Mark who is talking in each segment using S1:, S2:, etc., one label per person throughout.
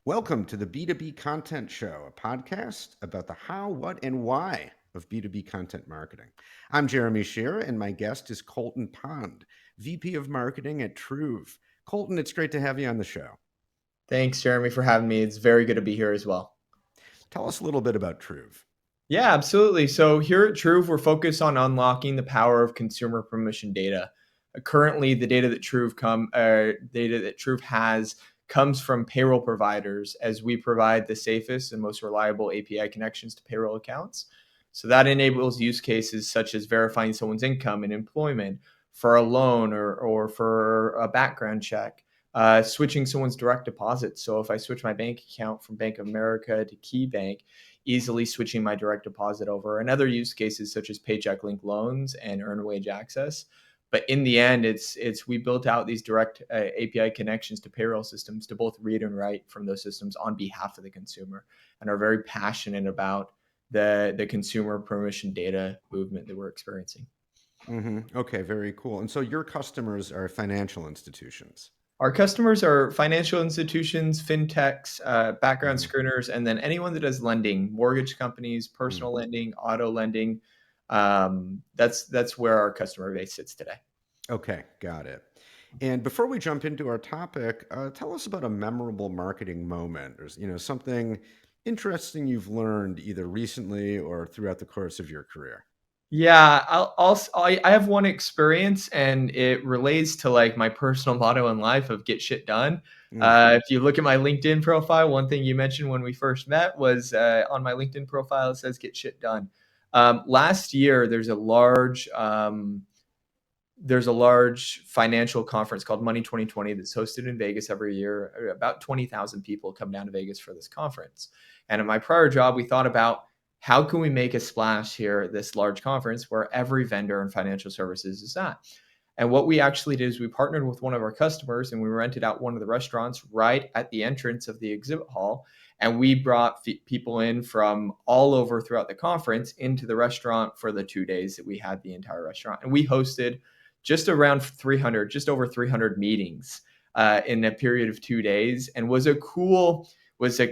S1: Welcome to the B2B Content Show, a podcast about the how, what, and why of B2B content marketing. I'm Jeremy Shearer, and my guest is Colton Pond, VP of Marketing at Truv. Colton, it's great to have you on the show.
S2: Thanks, Jeremy, for having me. It's very good to be here as well.
S1: Tell us a little bit about Truv.
S2: Yeah, absolutely. So here at Truv, we're focused on unlocking the power of consumer permission data. Currently, the data that Truv has comes from payroll providers, as we provide the safest and most reliable API connections to payroll accounts. So that enables use cases such as verifying someone's income and employment for a loan or for a background check. Switching someone's direct deposit. So if I switch my bank account from Bank of America to KeyBank, easily switching my direct deposit over, and other use cases such as paycheck link loans and earned wage access. But in the end, it's we built out these direct API connections to payroll systems to both read and write from those systems on behalf of the consumer, and are very passionate about the consumer permission data movement that we're experiencing.
S1: Okay, very cool. And so your customers are financial institutions.
S2: Our customers are financial institutions, fintechs, background
S1: Mhm,
S2: screeners, and then anyone that does lending, mortgage companies,
S1: mhm.
S2: personal lending, auto lending. That's where our customer base sits today.
S1: Okay, got it. And before we jump into our topic, tell us about a memorable marketing moment or something interesting you've learned either recently or throughout the course of your career.
S2: Yeah, I have one experience, and it relates to like my personal motto in life of get shit done.
S1: Mm,
S2: If you look at my LinkedIn profile, one thing you mentioned when we first met was on my LinkedIn profile it says get shit done. Last year, there's a large financial conference called Money 2020 that's hosted in Vegas every year. About 20,000 people come down to Vegas for this conference. And at my prior job, we thought about how can we make a splash here at this large conference where every vendor in financial services is at. And what we actually did is we partnered with one of our customers and we rented out one of the restaurants right at the entrance of the exhibit hall. And we brought people in from all over throughout the conference into the restaurant for the 2 days that we had the entire restaurant. And we hosted just around 300, just over 300 meetings in a period of 2 days, and was a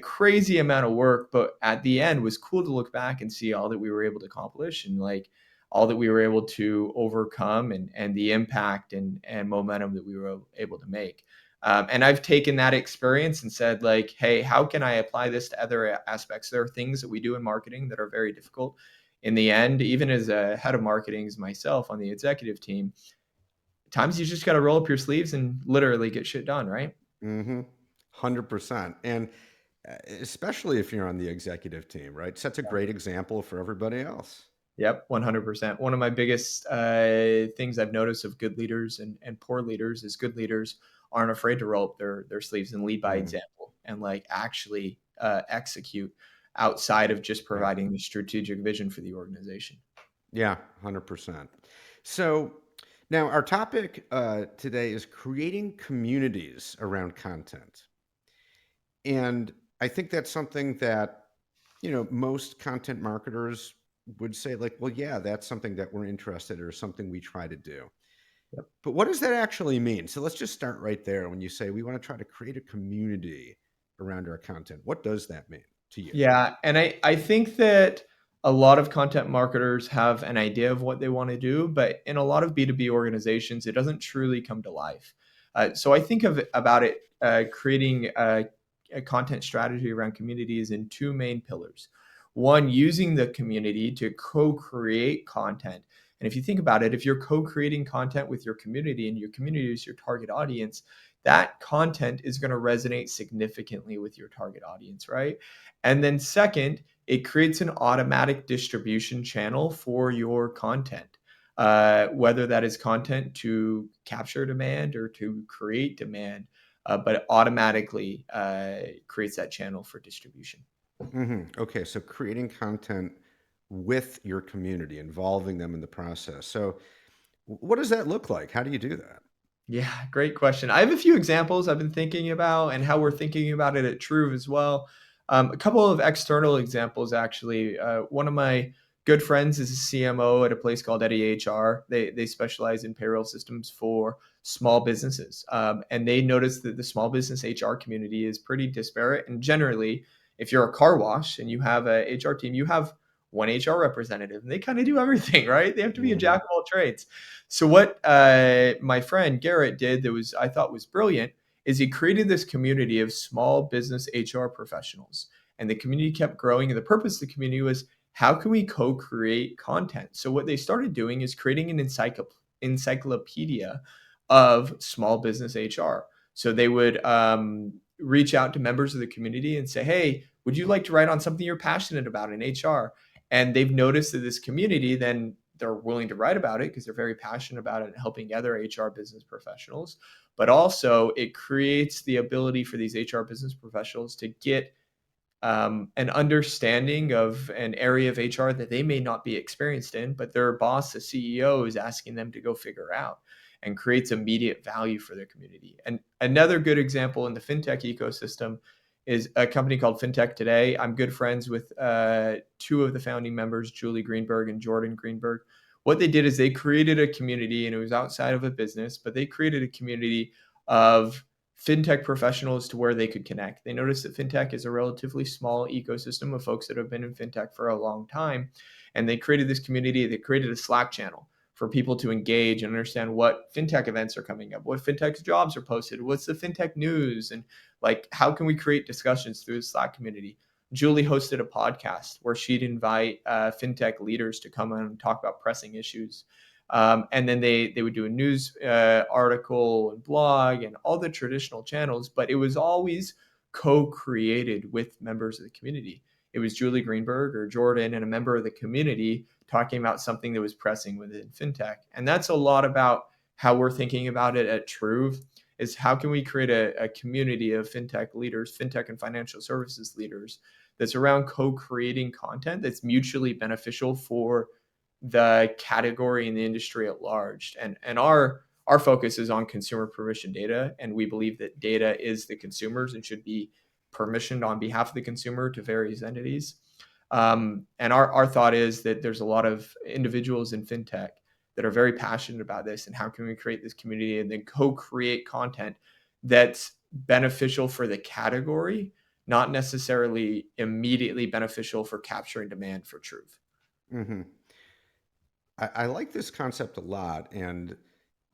S2: crazy amount of work, but at the end was cool to look back and see all that we were able to accomplish and like all that we were able to overcome and the impact and momentum that we were able to make. And I've taken that experience and said like, hey, how can I apply this to other aspects? There are things that we do in marketing that are very difficult. In the end, even as a head of marketing as myself on the executive team, times you just got to roll up your sleeves and literally get shit done, right?
S1: mm-hmm. 100%. And especially if you're on the executive team, right? Sets a great example for everybody else.
S2: Yep, 100%. One of my biggest things I've noticed of good leaders and poor leaders is good leaders aren't afraid to roll up their sleeves and lead by
S1: Mm,
S2: example and like actually execute outside of just
S1: yeah.
S2: providing the strategic vision for the organization.
S1: Yeah, 100%. So now our topic today is creating communities around content. And I think that's something that, most content marketers would say, like, well, yeah, that's something that we're interested in or something we try to do.
S2: Yep.
S1: But what does that actually mean? So let's just start right there. When you say we want to try to create a community around our content, what does that mean to you?
S2: Yeah, and I think that a lot of content marketers have an idea of what they want to do, but in a lot of B2B organizations, it doesn't truly come to life. So I think about it creating a content strategy around communities in two main pillars. One, using the community to co-create content. And if you think about it, if you're co-creating content with your community and your community is your target audience, that content is going to resonate significantly with your target audience, right? And then second, it creates an automatic distribution channel for your content, whether that is content to capture demand or to create demand, but it automatically creates that channel for distribution.
S1: Okay, so creating content with your community, involving them in the process. So, what does that look like? How do you do that?
S2: Yeah, great question. I have a few examples I've been thinking about and how we're thinking about it at Truve as well. A couple of external examples, actually. One of my good friends is a CMO at a place called Eddie HR. They specialize in payroll systems for small businesses. And they noticed that the small business HR community is pretty disparate. And generally, if you're a car wash and you have a HR team, you have one HR representative, and they kind of do everything, right? They have to be a
S1: Hmm.
S2: jack of all trades. So what my friend Garrett did that was I thought was brilliant is he created this community of small business HR professionals, and the community kept growing. And the purpose of the community was how can we co-create content? So what they started doing is creating an encyclopedia of small business HR. So they would reach out to members of the community and say, "Hey, would you like to write on something you're passionate about in HR?" And they've noticed that this community then they're willing to write about it because they're very passionate about it and helping other HR business professionals. But also, it creates the ability for these HR business professionals to get an understanding of an area of HR that they may not be experienced in, but their boss, the CEO, is asking them to go figure out, and creates immediate value for their community. And another good example in the fintech ecosystem is a company called FinTech Today. I'm good friends with two of the founding members, Julie Greenberg and Jordan Greenberg. What they did is they created a community, and it was outside of a business, but they created a community of fintech professionals to where they could connect. They noticed that fintech is a relatively small ecosystem of folks that have been in fintech for a long time. And they created this community, they created a Slack channel for people to engage and understand what fintech events are coming up, what fintech jobs are posted, what's the fintech news, and like how can we create discussions through the Slack community. Julie hosted a podcast where she'd invite fintech leaders to come on and talk about pressing issues. And then they would do a news article and blog and all the traditional channels, but it was always co-created with members of the community. It was Julie Greenberg or Jordan and a member of the community talking about something that was pressing within fintech. And that's a lot about how we're thinking about it at Truv is how can we create a community of fintech leaders, fintech and financial services leaders that's around co-creating content that's mutually beneficial for the category and the industry at large. And our focus is on consumer permission data, and we believe that data is the consumers and should be permissioned on behalf of the consumer to various entities. And our thought is that there's a lot of individuals in fintech that are very passionate about this, and how can we create this community and then co-create content that's beneficial for the category, not necessarily immediately beneficial for capturing demand for Truth.
S1: Hmm. I like this concept a lot, and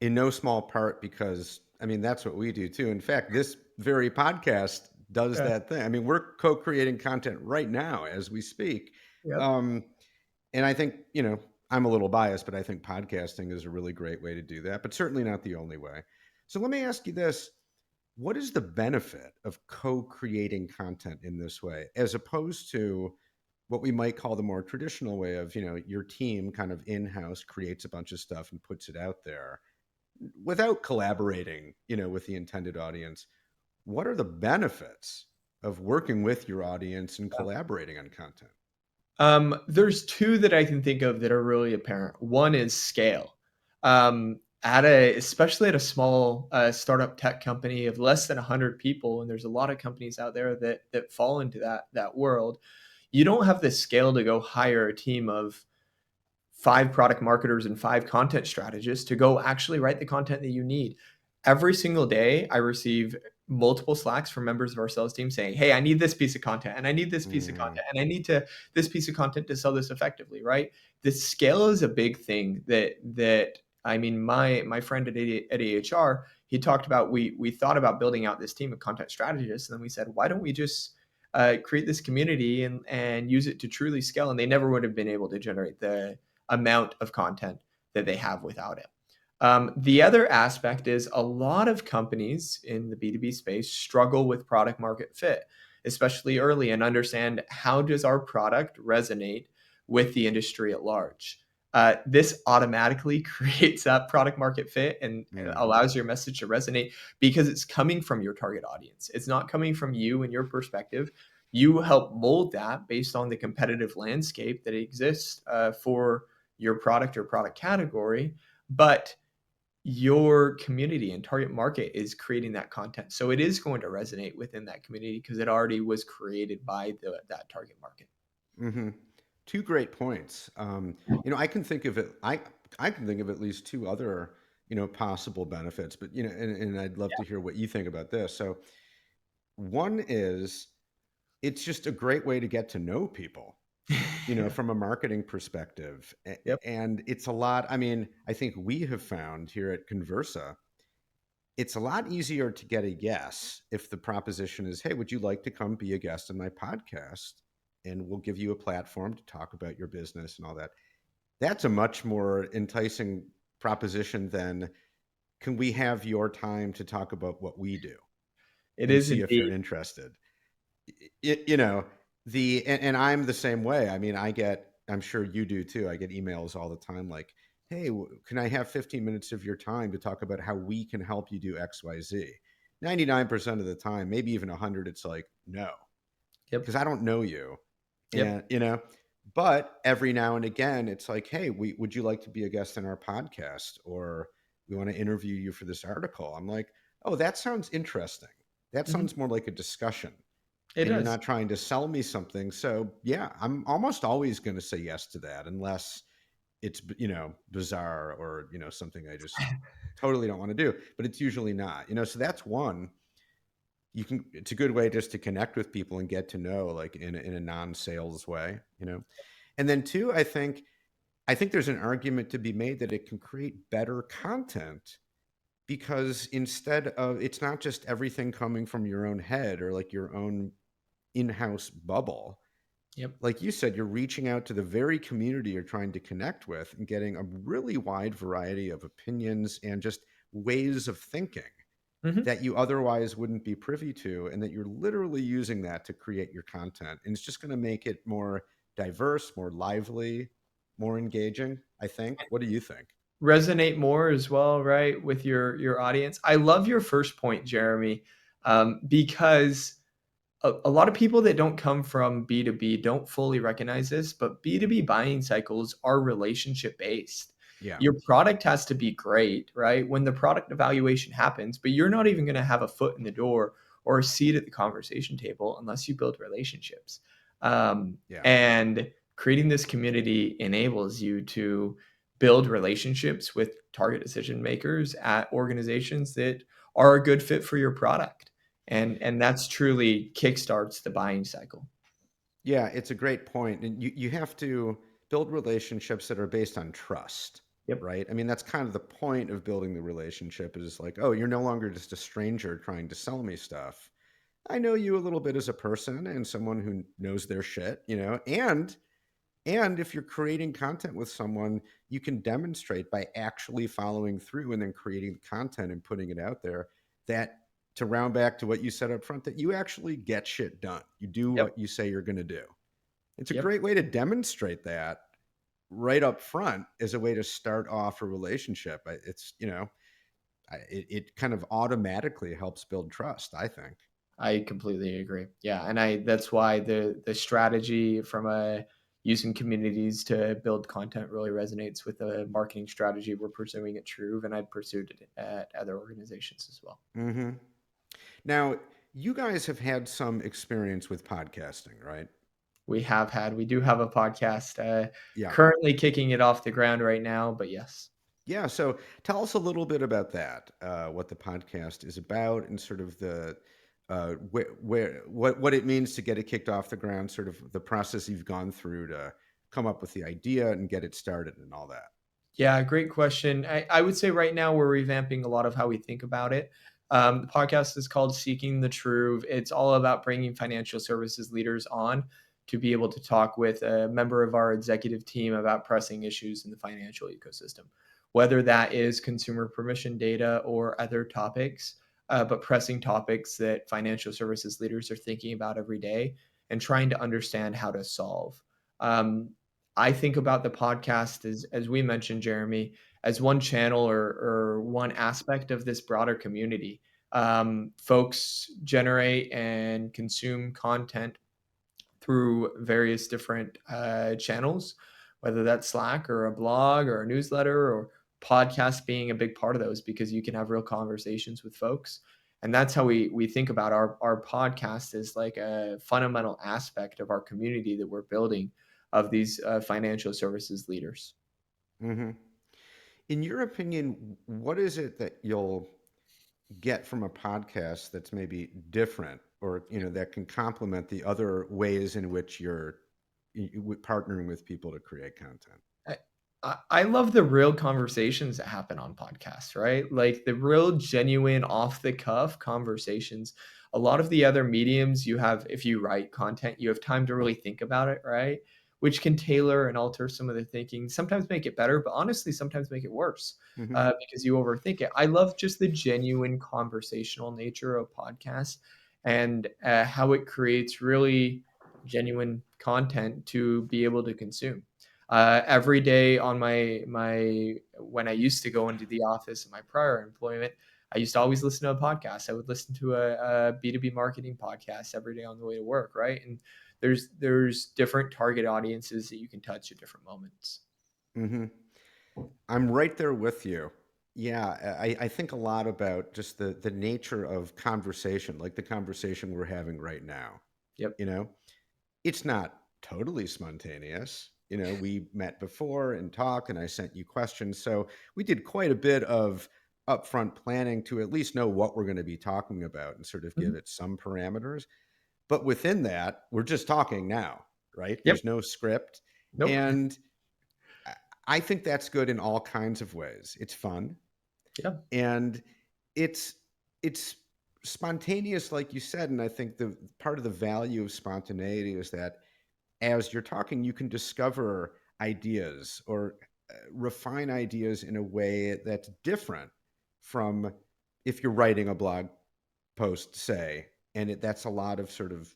S1: in no small part because I mean that's what we do too. In fact, this very podcast does
S2: Yeah.
S1: that thing. I mean, we're co-creating content right now as we speak.
S2: Yep.
S1: Um, and I think, I'm a little biased, but I think podcasting is a really great way to do that, but certainly not the only way. So let me ask you this. What is the benefit of co-creating content in this way as opposed to what we might call the more traditional way of, your team kind of in-house creates a bunch of stuff and puts it out there without collaborating, with the intended audience? What are the benefits of working with your audience and collaborating on content?
S2: There's two that I can think of that are really apparent. One is scale. Especially at a small startup tech company of less than 100 people, and there's a lot of companies out there that fall into that world. You don't have the scale to go hire a team of 5 product marketers and 5 content strategists to go actually write the content that you need. Every single day, I receive multiple Slacks from members of our sales team saying, "Hey, I need this piece of content, and I need this piece of
S1: Mm,
S2: content, and I need to this piece of content to sell this effectively." Right? The scale is a big thing that I mean, my friend at AHR, he talked about we thought about building out this team of content strategists, and then we said, why don't we just create this community and use it to truly scale? And they never would have been able to generate the amount of content that they have without it. The other aspect is a lot of companies in the B2B space struggle with product market fit, especially early, and understand how does our product resonate with the industry at large. This automatically creates that product market fit and
S1: mm,
S2: allows your message to resonate because it's coming from your target audience. It's not coming from you and your perspective. You help mold that based on the competitive landscape that exists for your product or product category, but your community and target market is creating that content. So it is going to resonate within that community because it already was created by that target market.
S1: hmm. Two great points. I can think of it. I can think of at least two other possible benefits. But and I'd love to hear what you think about this. So one is it's just a great way to get to know people,
S2: Yeah.
S1: from a marketing perspective.
S2: Yep.
S1: And it's a lot. I mean, I think we have found here at Conversa, it's a lot easier to get a yes if the proposition is, hey, would you like to come be a guest on my podcast? And we'll give you a platform to talk about your business and all that. That's a much more enticing proposition than, can we have your time to talk about what we do
S2: It
S1: and
S2: is
S1: see if you're
S2: indeed.
S1: interested? It, you know, and I'm the same way. I mean, I'm sure you do too. I get emails all the time like, hey, can I have 15 minutes of your time to talk about how we can help you do XYZ? 99% of the time, maybe even 100, it's like, no,
S2: Yep.
S1: because I don't know you.
S2: Yep.
S1: And, but every now and again, it's like, hey, would you like to be a guest in our podcast? Or we want to interview you for this article. I'm like, oh, that sounds interesting. That
S2: Mhm.
S1: sounds more like a discussion,
S2: It
S1: and you're
S2: does.
S1: not trying to sell me something. So yeah, I'm almost always going to say yes to that, unless it's bizarre, or something I just totally don't want to do. But it's usually not. So that's one. It's a good way just to connect with people and get to know, like, in a non-sales way. And then two, I think there's an argument to be made that it can create better content, because instead of, it's not just everything coming from your own head or like your own in-house bubble.
S2: Yep.
S1: Like you said, you're reaching out to the very community you're trying to connect with and getting a really wide variety of opinions and just ways of thinking
S2: Mhm.
S1: that you otherwise wouldn't be privy to, and that you're literally using that to create your content. And it's just going to make it more diverse, more lively, more engaging, I think. What do you think?
S2: Resonate more as well, right, with your audience. I love your first point, Jeremy, because a lot of people that don't come from B2B don't fully recognize this, but B2B buying cycles are relationship based.
S1: Yeah.
S2: Your product has to be great, right? When the product evaluation happens, but you're not even going to have a foot in the door or a seat at the conversation table unless you build relationships.
S1: Yeah.
S2: And creating this community enables you to build relationships with target decision makers at organizations that are a good fit for your product, and that's truly kickstarts the buying cycle.
S1: Yeah, it's a great point. And you have to build relationships that are based on trust,
S2: Yep.
S1: right? I mean, that's kind of the point of building the relationship, is like, oh, you're no longer just a stranger trying to sell me stuff. I know you a little bit as a person and someone who knows their shit, and if you're creating content with someone, you can demonstrate by actually following through and then creating the content and putting it out there, that, to round back to what you said up front, that you actually get shit done. You do
S2: Yep.
S1: what you say you're going to do. It's a
S2: Yep.
S1: great way to demonstrate that right up front, as a way to start off a relationship. It kind of automatically helps build trust, I think.
S2: I completely agree. Yeah, and I that's why the strategy from a using communities to build content really resonates with the marketing strategy we're pursuing at Truv, and I've pursued it at other organizations as well.
S1: Hmm. Now, you guys have had some experience with podcasting, right?
S2: We do have a podcast
S1: Yeah.
S2: currently kicking it off the ground right now, but yes.
S1: Yeah. So tell us a little bit about that, what the podcast is about, and sort of the what it means to get it kicked off the ground, sort of the process you've gone through to come up with the idea and get it started and all that.
S2: Yeah, great question. I would say right now we're revamping a lot of how we think about it. The podcast is called Seeking the Truth. It's all about bringing financial services leaders on to be able to talk with a member of our executive team about pressing issues in the financial ecosystem, whether that is consumer permission data or other topics, but pressing topics that financial services leaders are thinking about every day and trying to understand how to solve. Um, I think about the podcast as we mentioned, Jeremy, as one channel or one aspect of this broader community. Folks generate and consume content through various different channels, whether that's Slack or a blog or a newsletter or podcast being a big part of those, because you can have real conversations with folks. And that's how we think about our podcast as like a fundamental aspect of our community that we're building of these financial services leaders.
S1: Hmm. In your opinion, what is it that you'll get from a podcast that's maybe different, or that can complement the other ways in which you're partnering with people to create content?
S2: I I love the real conversations that happen on podcasts, right? Like the real genuine off the cuff conversations. A lot of the other mediums you have, if you write content, you have time to really think about it, right? Which can tailor and alter some of the thinking, sometimes make it better, but honestly, sometimes make it worse
S1: Hmm.
S2: because you overthink it. I love just the genuine conversational nature of podcasts and how it creates really genuine content to be able to consume every day on my when I used to go into the office in my prior employment, I used to always listen to a podcast. I would listen to a B2B marketing podcast every day on the way to work, right? And there's different target audiences that you can touch at different moments.
S1: Hmm. I'm right there with you. Yeah, I think a lot about just the nature of conversation, like the conversation we're having right now.
S2: Yep.
S1: You know, it's not totally spontaneous. We met before and talked, and I sent you questions. So we did quite a bit of upfront planning to at least know what we're going to be talking about and sort of give
S2: Mhm.
S1: it some parameters. But within that, we're just talking now, right?
S2: Yep.
S1: There's no script.
S2: Nope.
S1: And I I think that's good in all kinds of ways. It's fun,
S2: Yeah.
S1: and it's it's spontaneous, like you said. And I think the part of the value of spontaneity is that as you're talking, you can discover ideas or refine ideas in a way that's different from if you're writing a blog post, say, and that's a lot of sort of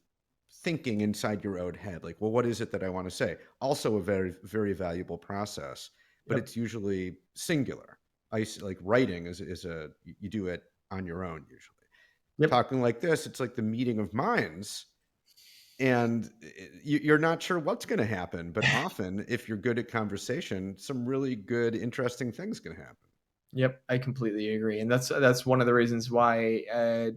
S1: thinking inside your own head, like, well, what is it that I want to say? Also, a very, very valuable process, but
S2: Yep.
S1: it's usually singular. Like writing is you do it on your own usually.
S2: Yep.
S1: Talking like this, it's like the meeting of minds, and you're not sure what's going to happen. But often, if you're good at conversation, some really good, interesting things can happen.
S2: Yep, I completely agree, and that's one of the reasons why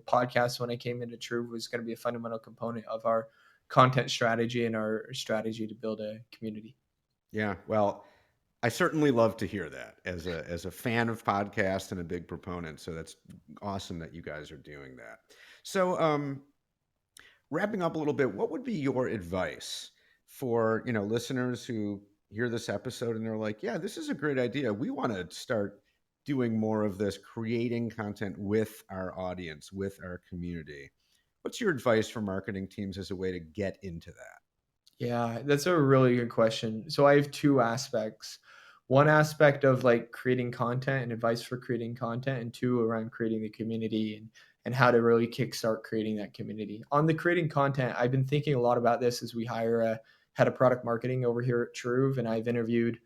S2: podcast when I came into Truv was going to be a fundamental component of our content strategy and our strategy to build a community.
S1: Yeah, well, I certainly love to hear that as a fan of podcasts and a big proponent. So that's awesome that you guys are doing that. So, wrapping up a little bit, what would be your advice for listeners who hear this episode and they're like, "Yeah, this is a great idea. We want to start doing more of this, creating content with our audience, with our community." What's your advice for marketing teams as a way to get into that?
S2: Yeah, that's a really good question. So I have two aspects. One aspect of like creating content and advice for creating content, and two around creating the community and how to really kickstart creating that community. On the creating content, I've been thinking a lot about this as we hire a head of product marketing over here at Truve, and I've interviewed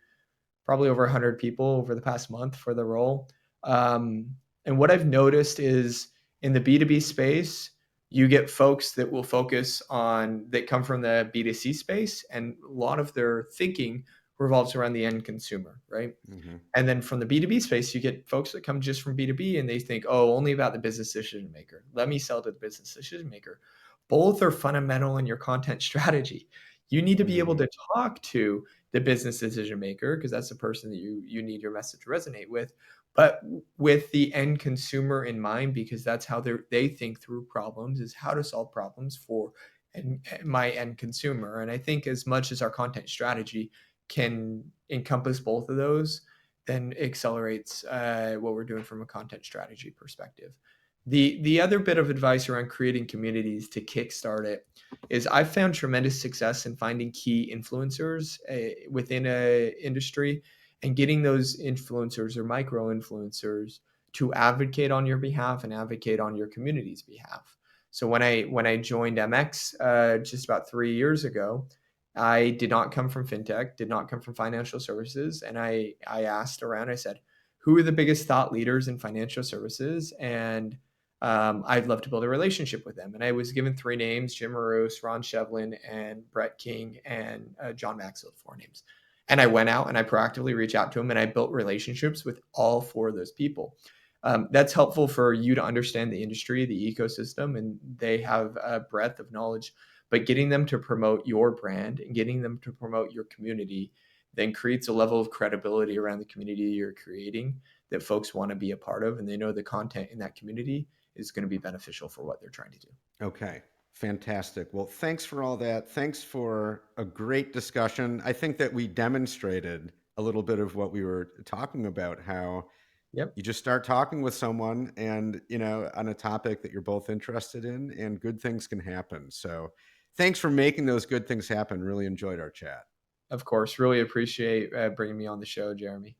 S2: probably over 100 people over the past month for the role. Um, and what I've noticed is in the B2B space, you get folks that will focus on that come from the B2C space, and a lot of their thinking revolves around the end consumer, right?
S1: Hmm.
S2: And then from the B2B space, you get folks that come just from B2B and they think, oh, only about the business decision maker. Let me sell to the business decision maker. Both are fundamental in your content strategy. You need to be able
S1: Hmm.
S2: to talk to the business decision maker because that's the person that you need your message to resonate with, but with the end consumer in mind because that's how they think through problems is how to solve problems for my end consumer. And I think as much as our content strategy can encompass both of those, then accelerates what we're doing from a content strategy perspective. The other bit of advice around creating communities to kickstart it is I've found tremendous success in finding key influencers within a industry and getting those influencers or micro influencers to advocate on your behalf and advocate on your community's behalf. So when I joined MX just about 3 years ago, I did not come from fintech, did not come from financial services, and I asked around. I said, "Who are the biggest thought leaders in financial services?" And I'd love to build a relationship with them. And I was given three names: Jim Maroos, Ron Shevlin, and Brett King, and John Maxwell, four names. And I went out and I proactively reached out to them, and I built relationships with all four of those people. That's helpful for you to understand the industry, the ecosystem, and they have a breadth of knowledge, but getting them to promote your brand and getting them to promote your community, then creates a level of credibility around the community you're creating that folks want to be a part of, and they know the content in that community is going to be beneficial for what they're trying to do.
S1: Okay. Fantastic. Well, thanks for all that. Thanks for a great discussion. I think that we demonstrated a little bit of what we were talking about, how
S2: Yep.
S1: you just start talking with someone and, on a topic that you're both interested in, and good things can happen. So thanks for making those good things happen. Really enjoyed our chat.
S2: Of course. Really appreciate bringing me on the show, Jeremy.